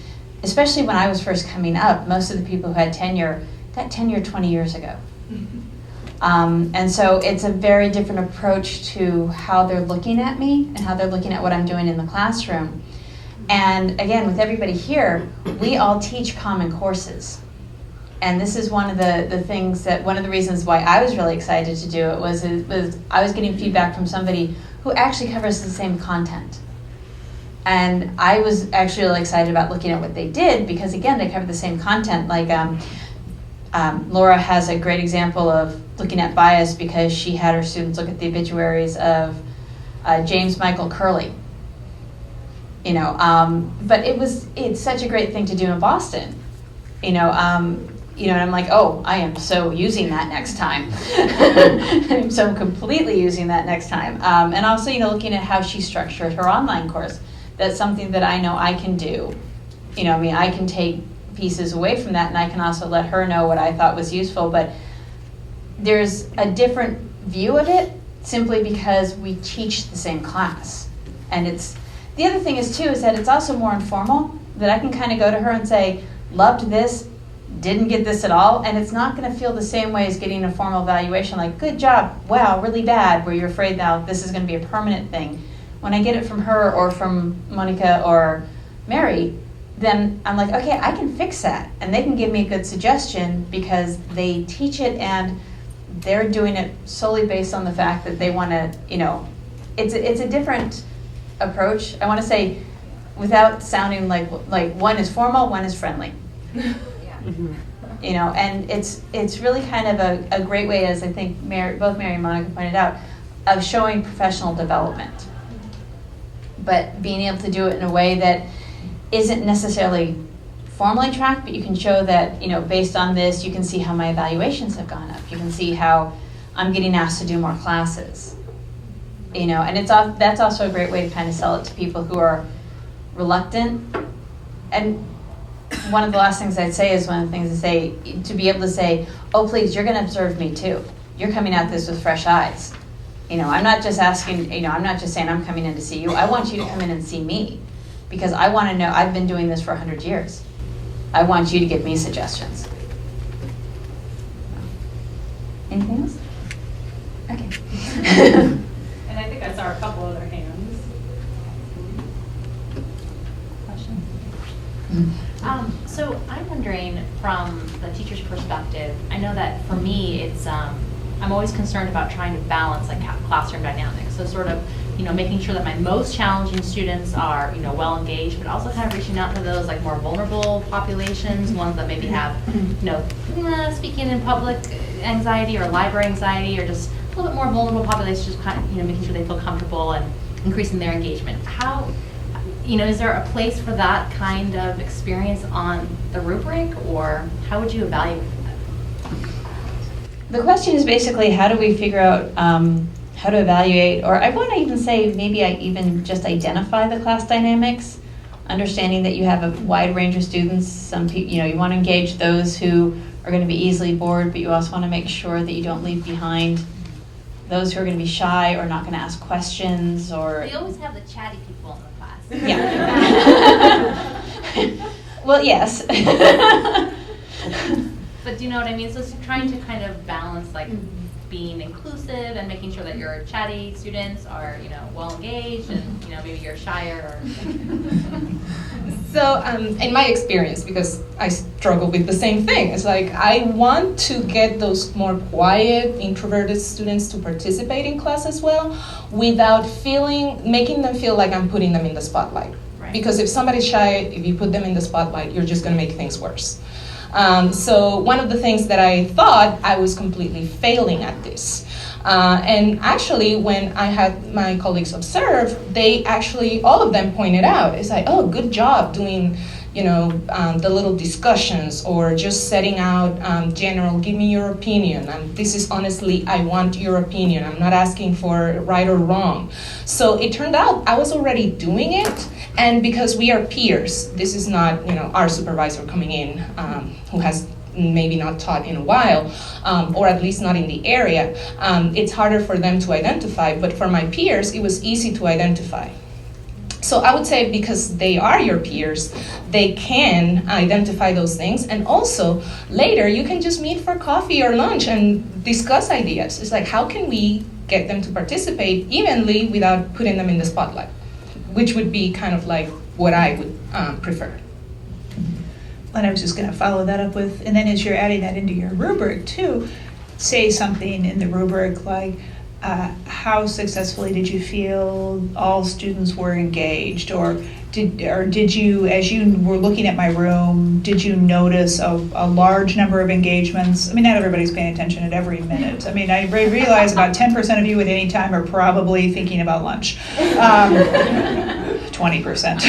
[SPEAKER 3] especially when I was first coming up, most of the people who had tenure got tenure 20 years ago. And so it's a very different approach to how they're looking at me and how they're looking at what I'm doing in the classroom. And again, with everybody here, we all teach common courses. And this is one of the things that, one of the reasons why I was really excited to do it was I was getting feedback from somebody who actually covers the same content. And I was actually really excited about looking at what they did, because again, they cover the same content. Like Laura has a great example of looking at bias, because she had her students look at the obituaries of James Michael Curley. But it's such a great thing to do in Boston. And I'm like, oh, I am so using that next time. I'm so completely using that next time. And also, looking at how she structured her online course. That's something that I know I can do. I can take pieces away from that, and I can also let her know what I thought was useful. But there's a different view of it simply because we teach the same class. And the other thing is that it's also more informal, that I can kind of go to her and say, loved this, didn't get this at all, and it's not going to feel the same way as getting a formal evaluation like, good job, wow, really bad, where you're afraid now this is going to be a permanent thing. When I get it from her or from Monica or Mary, then I'm like, okay, I can fix that. And they can give me a good suggestion because they teach it and they're doing it solely based on the fact that they want to, it's a different approach. I want to say, without sounding like one is formal, one is friendly. And it's really kind of a great way, as I think both Mary and Monica pointed out, of showing professional development. But being able to do it in a way that isn't necessarily formally tracked, but you can show that, based on this, you can see how my evaluations have gone up. You can see how I'm getting asked to do more classes. And that's also a great way to kind of sell it to people who are reluctant. And one of the last things I'd say is to be able to say, oh, please, you're going to observe me too. You're coming at this with fresh eyes. I'm not just asking, I'm not just saying I'm coming in to see you. I want you to come in and see me, because I want to know, I've been doing this for 100 years. I want you to give me suggestions. Anything else? Okay.
[SPEAKER 2] And I think I saw a couple other hands.
[SPEAKER 3] Question?
[SPEAKER 8] So I'm wondering, from the teacher's perspective, I know that for me, it's I'm always concerned about trying to balance like classroom dynamics. So sort of, making sure that my most challenging students are, well engaged, but also kind of reaching out to those like more vulnerable populations, ones that maybe have, speaking in public anxiety or library anxiety, or just a little bit more vulnerable populations, just kind of, making sure they feel comfortable and increasing their engagement. How, is there a place for that kind of experience on the rubric, or how would you evaluate that?
[SPEAKER 3] The question is basically, how do we figure out how to evaluate, or I want to even say maybe I even just identify the class dynamics, understanding that you have a wide range of students. Some people, you want to engage those who are going to be easily bored, but you also want to make sure that you don't leave behind those who are going to be shy or not going to ask questions. Or
[SPEAKER 8] We always have the chatty people in the class.
[SPEAKER 3] Yeah. Well, yes.
[SPEAKER 8] But do you know what I mean? So it's trying to kind of balance like being inclusive and making sure that your chatty students are, well engaged, and maybe you're shyer.
[SPEAKER 5] So in my experience, because I struggle with the same thing, it's like I want to get those more quiet, introverted students to participate in class as well, without making them feel like I'm putting them in the spotlight.
[SPEAKER 8] Right.
[SPEAKER 5] Because if somebody's shy, if you put them in the spotlight, you're just going to make things worse. So one of the things that I thought I was completely failing at this. And actually, when I had my colleagues observe, they actually, all of them pointed out, it's like, oh, good job doing, the little discussions, or just setting out general, give me your opinion. This is honestly, I want your opinion. I'm not asking for right or wrong. So it turned out I was already doing it, and because we are peers, this is not our supervisor coming in who has maybe not taught in a while, or at least not in the area. It's harder for them to identify, but for my peers, it was easy to identify. So I would say because they are your peers, they can identify those things, and also later you can just meet for coffee or lunch and discuss ideas. It's like, how can we get them to participate evenly without putting them in the spotlight, which would be kind of like what I would prefer.
[SPEAKER 4] And I was just going to follow that up with, and then as you're adding that into your rubric too, say something in the rubric like, how successfully did you feel all students were engaged, or did you, as you were looking at my room, did you notice a large number of engagements? I mean, not everybody's paying attention at every minute. I mean, I realize about 10% of you at any time are probably thinking about lunch. 20%.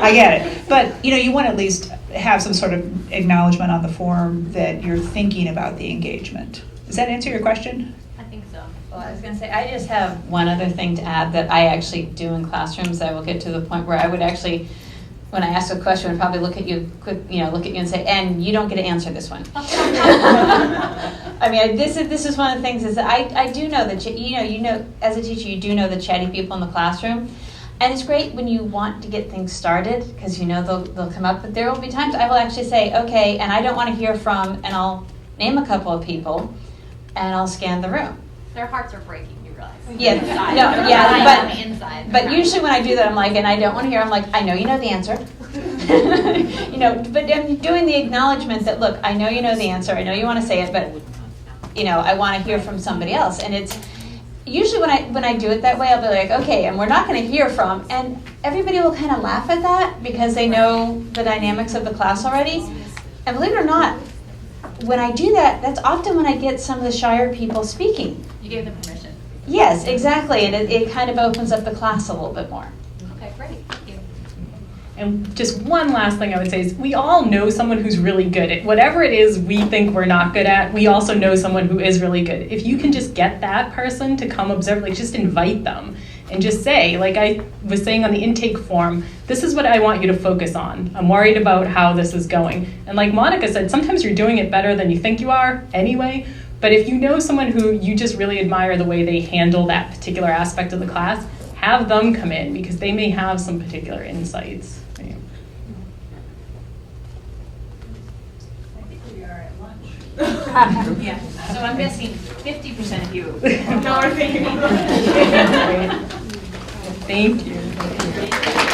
[SPEAKER 4] I get it. But, you want to at least have some sort of acknowledgement on the form that you're thinking about the engagement. Does that answer your question?
[SPEAKER 8] I think so.
[SPEAKER 3] Well, I was going to say, I just have one other thing to add that I actually do in classrooms. I will get to the point where I would actually, when I ask a question, would probably look at you and say, and you don't get to answer this one. I mean, this is one of the things is that I do know that, as a teacher, you do know the chatty people in the classroom. And it's great when you want to get things started because they'll come up. But there will be times I will actually say, okay, and I don't want to hear from, and I'll name a couple of people, and I'll scan the room.
[SPEAKER 8] Their hearts are breaking, you realize.
[SPEAKER 3] Yeah,
[SPEAKER 8] Inside.
[SPEAKER 3] no, yeah,
[SPEAKER 8] On the inside.
[SPEAKER 3] but usually when I do that, I'm like, and I don't want to hear, I'm like, I know you know the answer. But I'm doing the acknowledgement that, look, I know you know the answer, I know you want to say it, but, I want to hear from somebody else. And it's usually when I do it that way, I'll be like, okay, and we're not going to hear from, and everybody will kind of laugh at that because they know the dynamics of the class already. And believe it or not, when I do that, that's often when I get some of the shyer people speaking.
[SPEAKER 8] You gave them permission.
[SPEAKER 3] Yes, exactly, and it kind of opens up the class a little bit more.
[SPEAKER 8] Okay, great. Thank you.
[SPEAKER 2] And just one last thing I would say is we all know someone who's really good at whatever it is we think we're not good at. We also know someone who is really good. If you can just get that person to come observe, like just invite them and just say, like I was saying on the intake form, this is what I want you to focus on. I'm worried about how this is going. And like Monica said, sometimes you're doing it better than you think you are anyway. But if you know someone who you just really admire the way they handle that particular aspect of the class, have them come in because they may have some particular insights.
[SPEAKER 8] Yeah. So I'm guessing 50% of you.
[SPEAKER 2] Thank you.